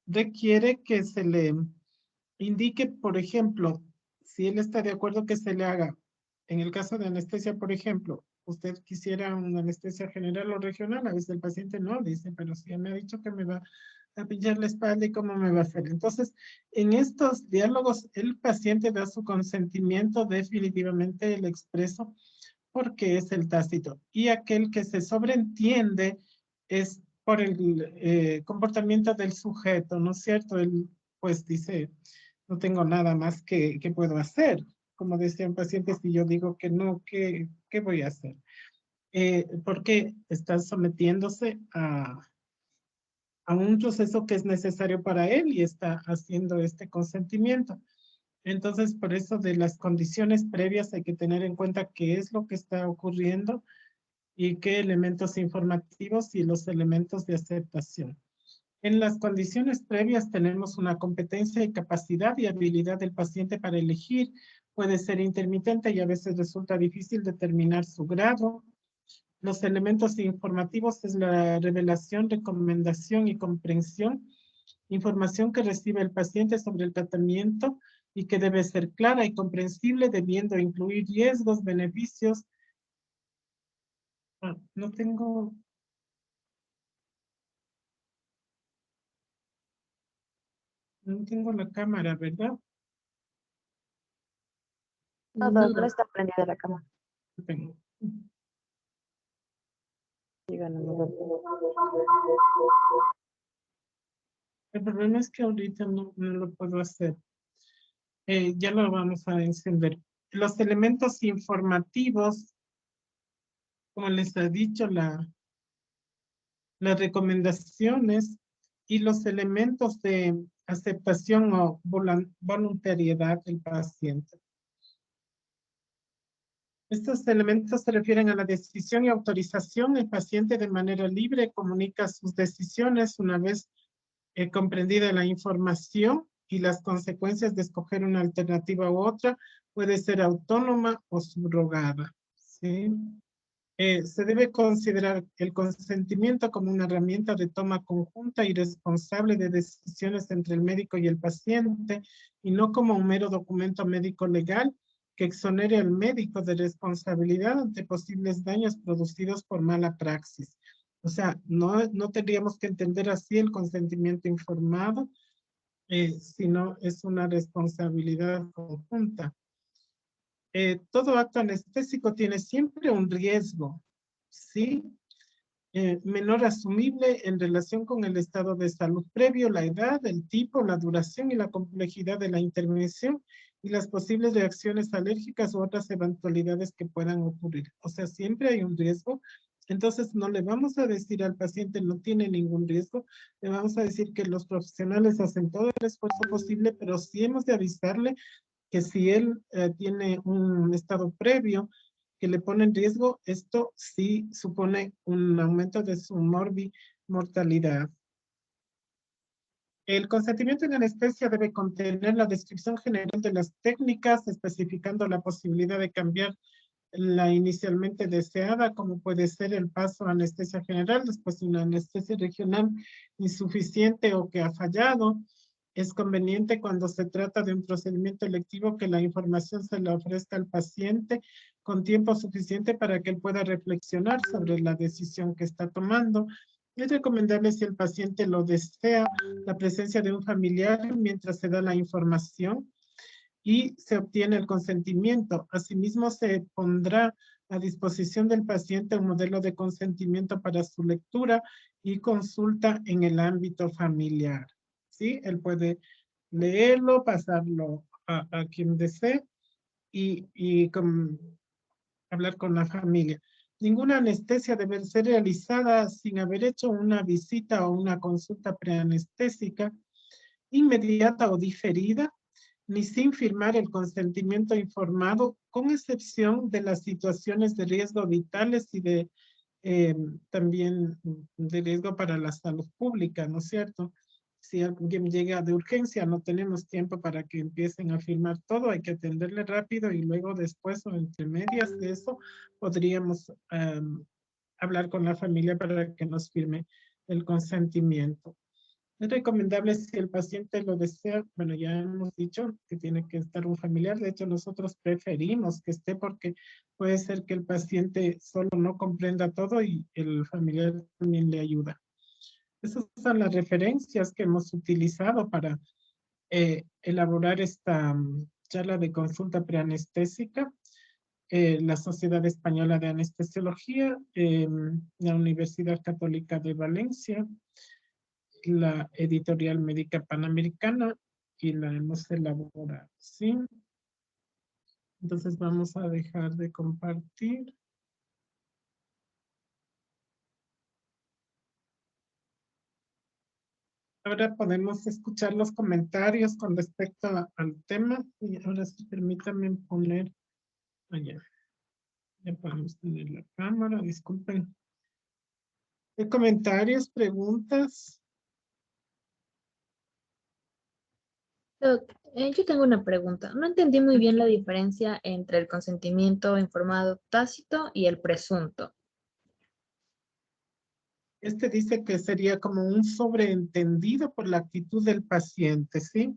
requiere que se le indique, por ejemplo, si él está de acuerdo que se le haga, en el caso de anestesia, por ejemplo, usted quisiera una anestesia general o regional, a veces el paciente no dice, pero si me ha dicho que me va a pinchar la espalda y cómo me va a hacer. Entonces, en estos diálogos, el paciente da su consentimiento, definitivamente el expreso, porque es el tácito. Y aquel que se sobreentiende es por el comportamiento del sujeto, ¿no es cierto? Él pues dice, no tengo nada más que puedo hacer. Como decía un paciente, si yo digo que no, ¿qué voy a hacer? Porque está sometiéndose a un proceso que es necesario para él y está haciendo este consentimiento. Entonces, por eso de las condiciones previas hay que tener en cuenta qué es lo que está ocurriendo y qué elementos informativos y los elementos de aceptación. En las condiciones previas tenemos una competencia y capacidad y habilidad del paciente para elegir. Puede ser intermitente y a veces resulta difícil determinar su grado. Los elementos informativos es la revelación, recomendación y comprensión. Información que recibe el paciente sobre el tratamiento y que debe ser clara y comprensible, debiendo incluir riesgos, beneficios No tengo... No tengo la cámara, ¿verdad? No, no está prendida la cámara. No tengo. Díganos, no veo. El problema es que ahorita no lo puedo hacer. Ya lo vamos a encender. Los elementos informativos, como les he dicho, las recomendaciones y los elementos de aceptación o voluntariedad del paciente. Estos elementos se refieren a la decisión y autorización. El paciente de manera libre comunica sus decisiones una vez comprendida la información y las consecuencias de escoger una alternativa u otra. Puede ser autónoma o subrogada, ¿sí? Se debe considerar el consentimiento como una herramienta de toma conjunta y responsable de decisiones entre el médico y el paciente, y no como un mero documento médico legal que exonere al médico de responsabilidad ante posibles daños producidos por mala praxis. O sea, no tendríamos que entender así el consentimiento informado, sino es una responsabilidad conjunta. Todo acto anestésico tiene siempre un riesgo, ¿sí? Menor asumible en relación con el estado de salud previo, la edad, el tipo, la duración y la complejidad de la intervención y las posibles reacciones alérgicas u otras eventualidades que puedan ocurrir. O sea, siempre hay un riesgo. Entonces, no le vamos a decir al paciente no tiene ningún riesgo, le vamos a decir que los profesionales hacen todo el esfuerzo posible, pero sí hemos de avisarle que si él tiene un estado previo que le pone en riesgo, esto sí supone un aumento de su mortalidad. El consentimiento en anestesia debe contener la descripción general de las técnicas, especificando la posibilidad de cambiar la inicialmente deseada, como puede ser el paso a anestesia general, después una anestesia regional insuficiente o que ha fallado. Es conveniente cuando se trata de un procedimiento electivo que la información se la ofrezca al paciente con tiempo suficiente para que él pueda reflexionar sobre la decisión que está tomando. Es recomendable, si el paciente lo desea, la presencia de un familiar mientras se da la información y se obtiene el consentimiento. Asimismo, se pondrá a disposición del paciente un modelo de consentimiento para su lectura y consulta en el ámbito familiar. ¿Sí? Él puede leerlo, pasarlo a quien desee y hablar con la familia. Ninguna anestesia debe ser realizada sin haber hecho una visita o una consulta preanestésica inmediata o diferida, ni sin firmar el consentimiento informado, con excepción de las situaciones de riesgo vitales y de también de riesgo para la salud pública, ¿no es cierto? Si alguien llega de urgencia, no tenemos tiempo para que empiecen a firmar todo, hay que atenderle rápido y luego después o entre medias de eso podríamos hablar con la familia para que nos firme el consentimiento. Es recomendable, si el paciente lo desea, bueno, ya hemos dicho que tiene que estar un familiar. De hecho, nosotros preferimos que esté porque puede ser que el paciente solo no comprenda todo y el familiar también le ayuda. Esas son las referencias que hemos utilizado para elaborar esta charla de consulta preanestésica. La Sociedad Española de Anestesiología, la Universidad Católica de Valencia, la Editorial Médica Panamericana, y la hemos elaborado, ¿sí? Entonces vamos a dejar de compartir. Ahora podemos escuchar los comentarios con respecto al tema. Y ahora sí, permítanme poner allá. Ya podemos tener la cámara, disculpen. ¿Hay comentarios, preguntas? Doc, yo tengo una pregunta. No entendí muy bien la diferencia entre el consentimiento informado tácito y el presunto. Este dice que sería como un sobreentendido por la actitud del paciente, ¿sí?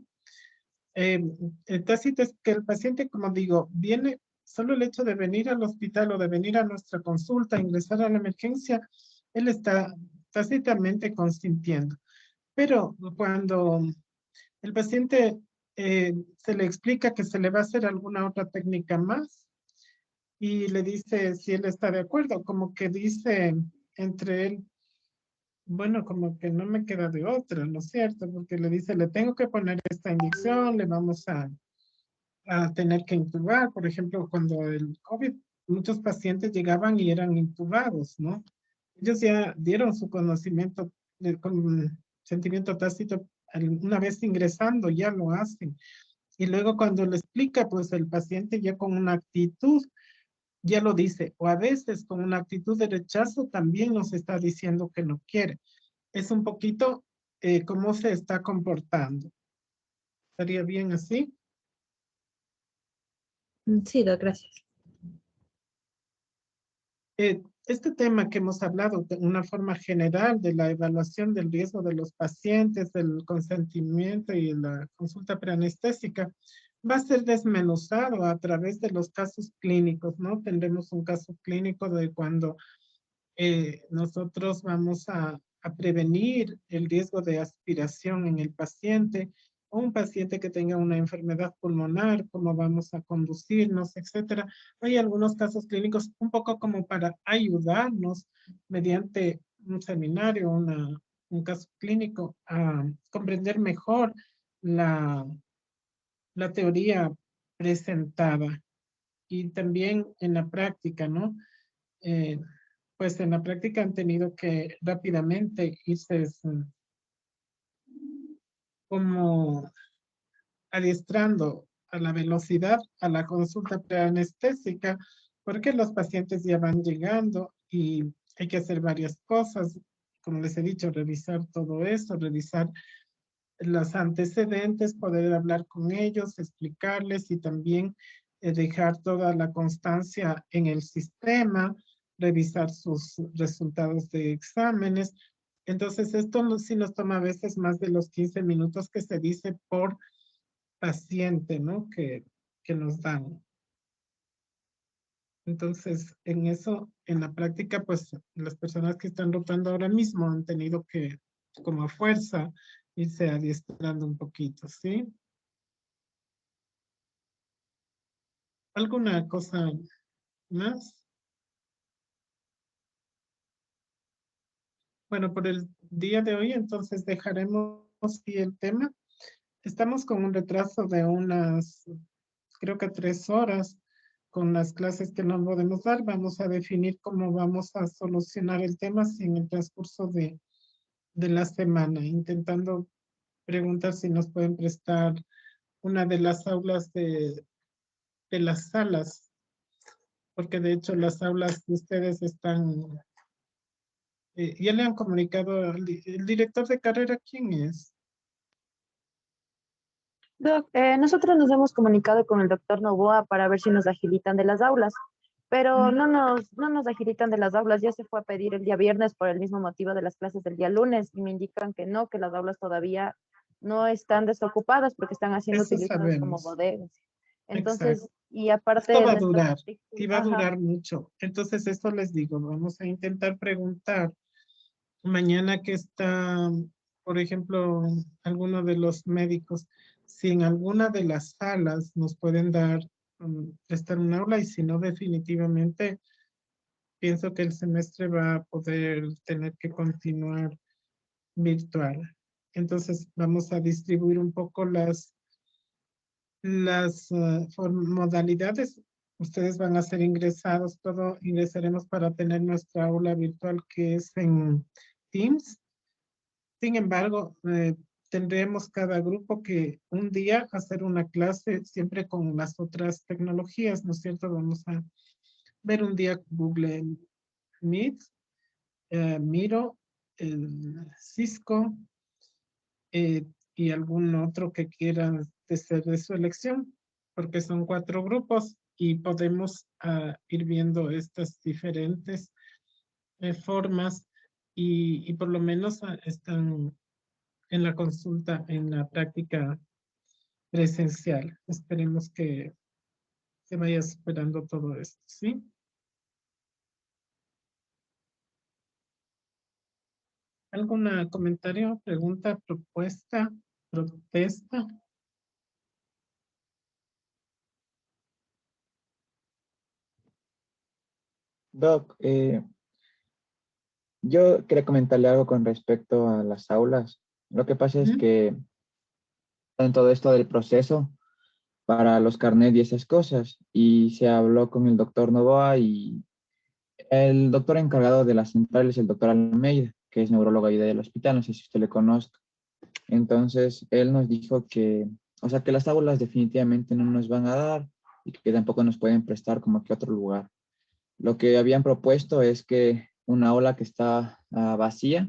El tácito es que el paciente, como digo, viene solo el hecho de venir al hospital o de venir a nuestra consulta, ingresar a la emergencia, él está tácitamente consintiendo. Pero cuando el paciente se le explica que se le va a hacer alguna otra técnica más y le dice si él está de acuerdo, como que dice entre él, bueno, como que no me queda de otra, ¿no es cierto? Porque le dice, le tengo que poner esta inyección, le vamos a tener que intubar. Por ejemplo, cuando el COVID, muchos pacientes llegaban y eran intubados, ¿no? Ellos ya dieron su conocimiento, con sentimiento tácito, una vez ingresando, ya lo hacen. Y luego cuando le explica, pues el paciente ya con una actitud, ya lo dice, o a veces con una actitud de rechazo también nos está diciendo que no quiere. Es un poquito cómo se está comportando. ¿Estaría bien así? Sí, Doc, gracias. Este tema que hemos hablado de una forma general de la evaluación del riesgo de los pacientes, del consentimiento y la consulta preanestésica, va a ser desmenuzado a través de los casos clínicos, ¿no? Tendremos un caso clínico de cuando nosotros vamos a prevenir el riesgo de aspiración en el paciente o un paciente que tenga una enfermedad pulmonar, cómo vamos a conducirnos, etcétera. Hay algunos casos clínicos un poco como para ayudarnos mediante un seminario, un caso clínico, a comprender mejor la, la teoría presentada y también en la práctica, ¿no? Pues en la práctica han tenido que rápidamente irse como adiestrando a la velocidad a la consulta preanestésica, porque los pacientes ya van llegando y hay que hacer varias cosas, como les he dicho, revisar todo eso, revisar los antecedentes, poder hablar con ellos, explicarles y también dejar toda la constancia en el sistema, revisar sus resultados de exámenes. Entonces, esto sí nos toma a veces más de los 15 minutos que se dice por paciente, ¿no? Que nos dan. Entonces, en eso, en la práctica, pues las personas que están rotando ahora mismo han tenido que, como a fuerza, irse adiestrando un poquito, ¿sí? ¿Alguna cosa más? Bueno, por el día de hoy, entonces dejaremos aquí el tema. Estamos con un retraso de unas, creo que 3 horas con las clases que no podemos dar. Vamos a definir cómo vamos a solucionar el tema en el transcurso de la semana, intentando preguntar si nos pueden prestar una de las aulas de las salas, porque de hecho las aulas de ustedes están, ya le han comunicado el director de carrera, ¿quién es? Doc, nosotros nos hemos comunicado con el doctor Novoa para ver si nos agilitan de las aulas, pero no nos agilitan de las aulas. Ya se fue a pedir el día viernes por el mismo motivo de las clases del día lunes y me indican que no, que las aulas todavía no están desocupadas porque están siendo Eso utilizadas como sabemos. bodegas. Exacto. Entonces, y aparte Esto va a nuestra durar y matrícula, va a ajá, durar mucho. Entonces, esto les digo, vamos a intentar preguntar mañana que está, por ejemplo, alguno de los médicos, si en alguna de las salas nos pueden dar, prestar un aula y si no, definitivamente pienso que el semestre va a poder tener que continuar virtual. Entonces, vamos a distribuir un poco las modalidades. Ustedes van a ser ingresados, todo ingresaremos para tener nuestra aula virtual que es en Teams. Sin embargo, tendremos cada grupo que un día hacer una clase siempre con las otras tecnologías, ¿no es cierto? Vamos a ver un día Google Meet, Miro, Cisco, y algún otro que quiera ser de su elección, porque son 4 grupos y podemos ir viendo estas diferentes formas y por lo menos están en la consulta, en la práctica presencial. Esperemos que que vaya superando todo esto, ¿sí? ¿Algún comentario, pregunta, propuesta, protesta? Doc, yo quería comentarle algo con respecto a las aulas. Lo que pasa es Ujú. que en todo esto del proceso para los carnets y esas cosas, y se habló con el doctor Novoa y el doctor encargado de la central es el doctor Almeida, que es neurólogo ahí del hospital, no sé si usted le conozca. Entonces, él nos dijo que, o sea, que las aulas definitivamente no nos van a dar y que tampoco nos pueden prestar como que otro lugar. Lo que habían propuesto es que una aula que está vacía,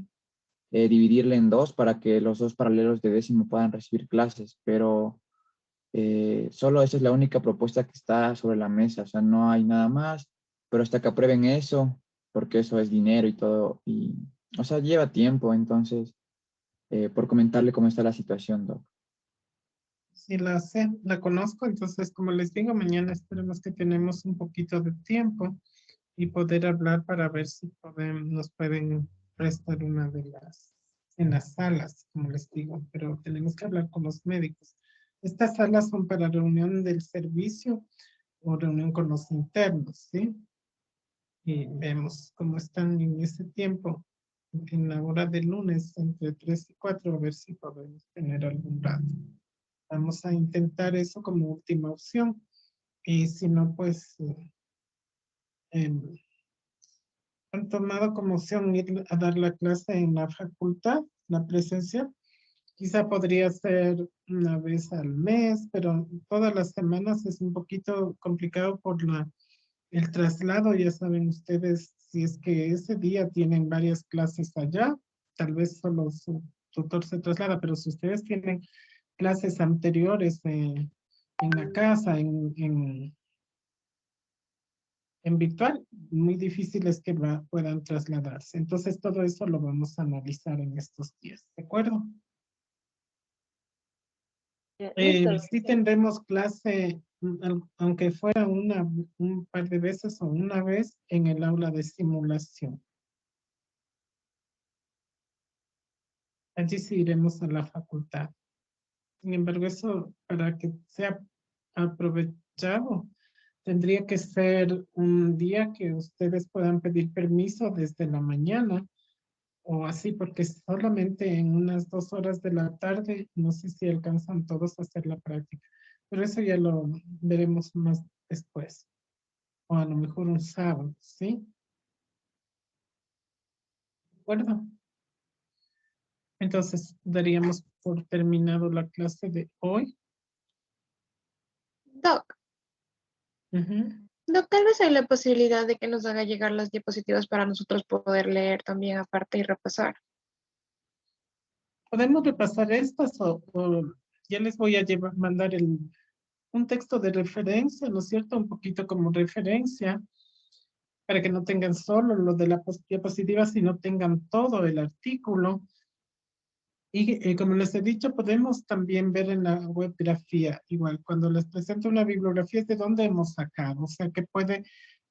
dividirla en dos para que los dos paralelos de décimo puedan recibir clases, pero solo esa es la única propuesta que está sobre la mesa, o sea, no hay nada más, pero hasta que aprueben eso, porque eso es dinero y todo, y, o sea, lleva tiempo, entonces, por comentarle cómo está la situación, Doc. Sí, la sé, la conozco, entonces, como les digo, mañana esperemos que tenemos un poquito de tiempo y poder hablar para ver si nos pueden prestar una de en las salas, como les digo, pero tenemos que hablar con los médicos. Estas salas son para reunión del servicio o reunión con los internos, ¿sí? Y vemos cómo están en ese tiempo, en la hora del lunes, entre 3 y 4, a ver si podemos tener algún rato. Vamos a intentar eso como última opción. Y si no, pues em, han tomado como opción ir a dar la clase en la facultad, la presencial. Quizá podría ser una vez al mes, pero todas las semanas es un poquito complicado por el traslado. Ya saben ustedes, si es que ese día tienen varias clases allá, tal vez solo su tutor se traslada, pero si ustedes tienen clases anteriores en la casa, en virtual, muy difícil es que puedan trasladarse. Entonces, todo eso lo vamos a analizar en estos días, ¿de acuerdo? Listo. Sí tendremos clase, aunque fuera un par de veces o una vez en el aula de simulación. Allí sí iremos a la facultad. Sin embargo, eso para que sea aprovechado, tendría que ser un día que ustedes puedan pedir permiso desde la mañana o así, porque solamente en unas 2 horas de la tarde, no sé si alcanzan todos a hacer la práctica, pero eso ya lo veremos más después, o a lo mejor un sábado, ¿sí? ¿De acuerdo? Entonces, daríamos por terminado la clase de hoy. Doc, Ujú. Doc, tal vez hay la posibilidad de que nos haga llegar las diapositivas para nosotros poder leer también aparte y repasar. Podemos repasar estas o ya les voy a mandar un texto de referencia, ¿no es cierto? Un poquito como referencia para que no tengan solo lo de la diapositiva, sino tengan todo el artículo. Y como les he dicho, podemos también ver en la webgrafía, igual, cuando les presento una bibliografía es de dónde hemos sacado, o sea que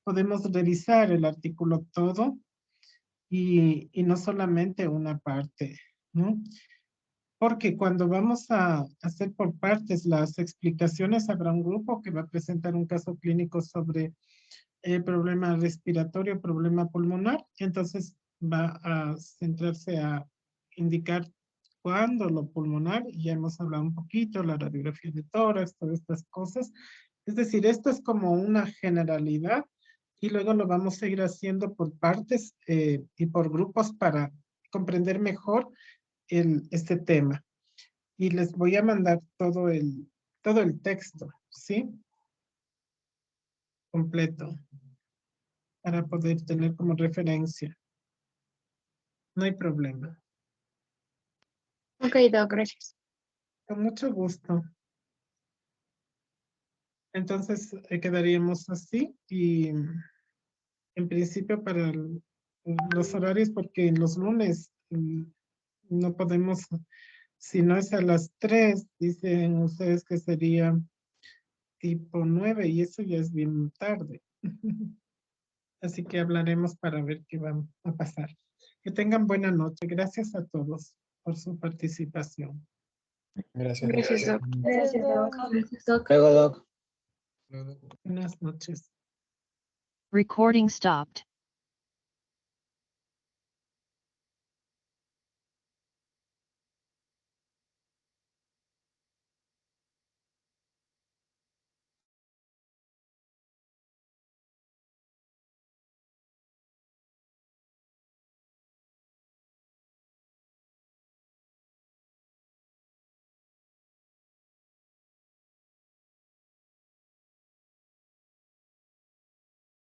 podemos revisar el artículo todo y no solamente una parte, ¿no? Porque cuando vamos a hacer por partes las explicaciones, habrá un grupo que va a presentar un caso clínico sobre problema respiratorio, problema pulmonar, entonces va a centrarse a indicar cuándo lo pulmonar, y ya hemos hablado un poquito, la radiografía de tórax, todas estas cosas. Es decir, esto es como una generalidad y luego lo vamos a ir haciendo por partes y por grupos para comprender mejor este tema. Y les voy a mandar todo el texto, ¿sí? Completo, para poder tener como referencia. No hay problema. Ok, Doc, gracias. Con mucho gusto. Entonces, quedaríamos así y en principio para los horarios, porque los lunes no podemos, si no es a las 3, dicen ustedes que sería tipo 9 y eso ya es bien tarde. Así que hablaremos para ver qué va a pasar. Que tengan buena noche. Gracias a todos por su participación. Gracias. Gracias, Doc. Gracias, Doc. Gracias, Doc. Luego, Doc. Buenas noches. Recording stopped.